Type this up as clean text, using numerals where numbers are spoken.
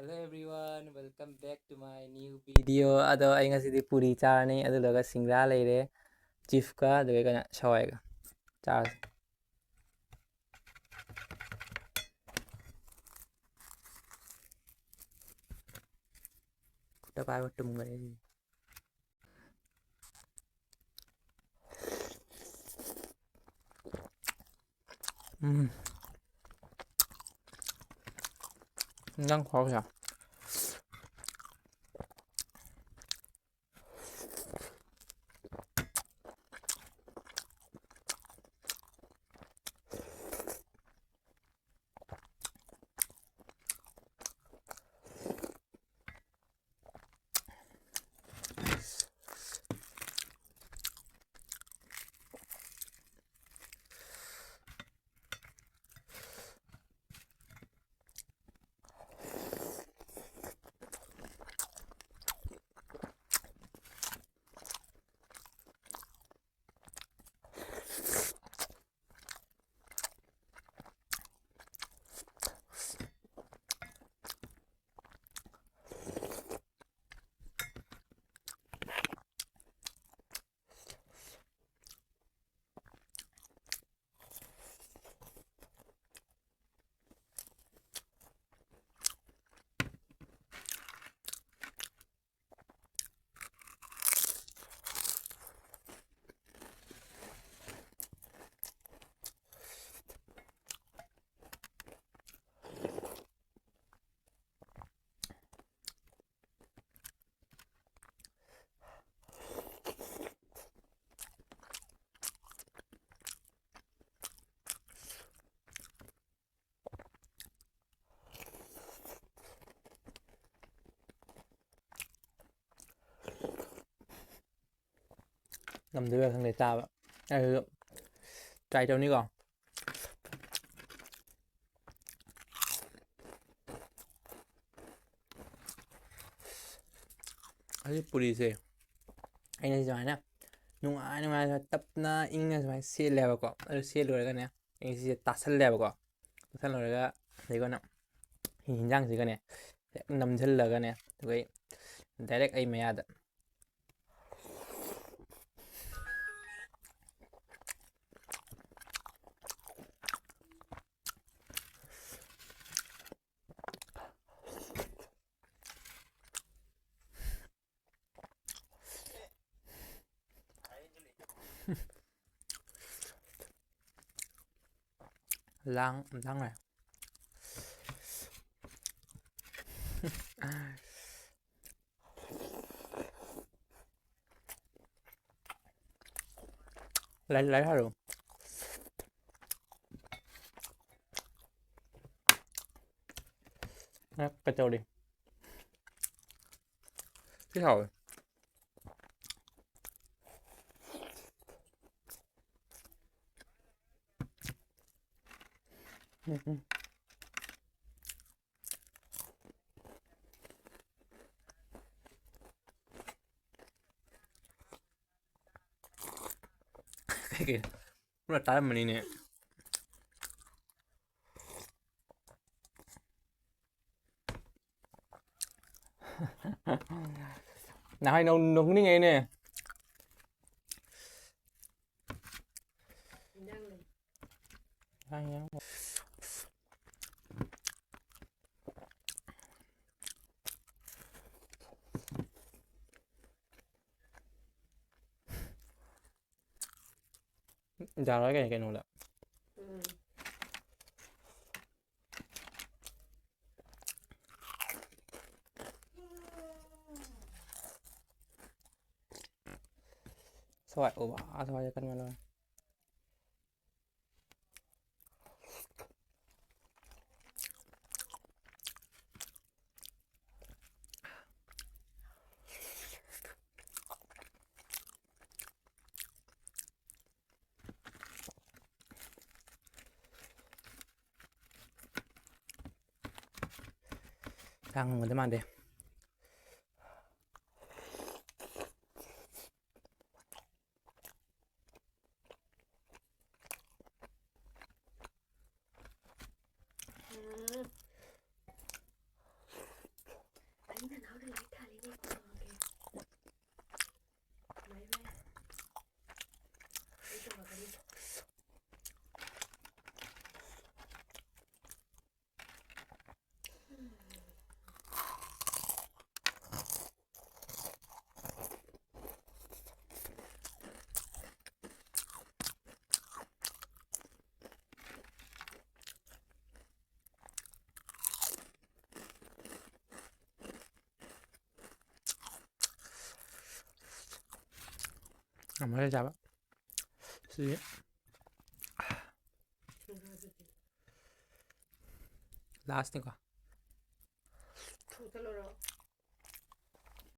Hello everyone, welcome back to my new video. ꯑꯗꯣ ꯑꯩ ꯉꯁꯤꯗꯤ ꯄꯨꯔꯤ ꯆꯥꯔꯅꯤ ꯑꯗꯨꯗꯨꯒ ꯁꯤꯡꯒ꯭ꯔꯥ ꯂꯩꯔꯦ ꯆꯤꯐꯀ ꯑꯗꯨꯒ ꯀꯩꯅꯣ ꯁꯋꯥꯏꯒ ꯆꯥꯔꯁꯤ. ꯈꯨꯠꯇ ꯄꯥꯏꯕ ꯇꯨꯝꯒꯔꯦ. ꯅꯪ ꯈꯣꯔꯁꯦ. ꯉꯝꯗꯣꯏꯕ ꯈꯪꯗꯦ ꯆꯥꯕ. ꯑꯗꯨ ꯇ꯭ꯔꯥꯏ ꯇꯧꯅꯤꯀꯣ. ꯑꯁꯤ ꯄꯨꯔꯤꯁꯦ ꯑꯩꯅ ꯁꯨꯃꯥꯏꯅ ꯅꯨꯡꯉꯥꯏꯅ ꯇꯞꯅ ꯏꯪꯅ ꯁꯨꯃꯥꯏꯅ ꯁꯦꯠꯂꯦꯕꯀꯣ. ꯑꯗꯨ ꯁꯦꯠꯂꯨꯔꯒꯅꯦ ꯑꯩ ꯁꯤꯁꯦ ꯇꯥꯁꯜꯂꯦꯕꯀꯣ. ꯇꯥꯁꯜꯂꯨꯔꯒ ꯑꯗꯩꯒꯣꯅ ꯌꯦꯟꯖꯥꯡꯁꯤꯒꯅꯦ ꯍꯦꯛ ꯅꯝꯁꯤꯜꯂꯒꯅꯦ ꯑꯗꯨꯒ ꯗꯥꯏꯔꯦꯛ ꯑꯩ ꯃꯌꯥꯗ ꯂꯥꯡꯉꯦ. ꯂꯥꯏ ꯍꯥꯏꯔꯣ. ꯀꯩꯇꯧꯔꯤ ꯁꯤ ꯍꯥꯎꯋꯦ. ꯀꯩꯀꯩ ꯄꯨꯔꯥ ꯇꯥꯔꯝꯃꯅꯤꯅꯦ. ꯅꯍꯥꯟ ꯅꯣꯛꯅꯤꯡꯉꯩꯅꯦ. ꯌꯥꯔꯣꯏ ꯀꯩꯅꯣꯗ. Sawai uba sawai kan mana. Kang teman deh. ꯑꯃꯒ ꯆꯥꯕ ꯁꯤ ꯂꯥꯁꯅꯤꯀꯣ ꯊꯨꯊꯠꯂꯨꯔꯣ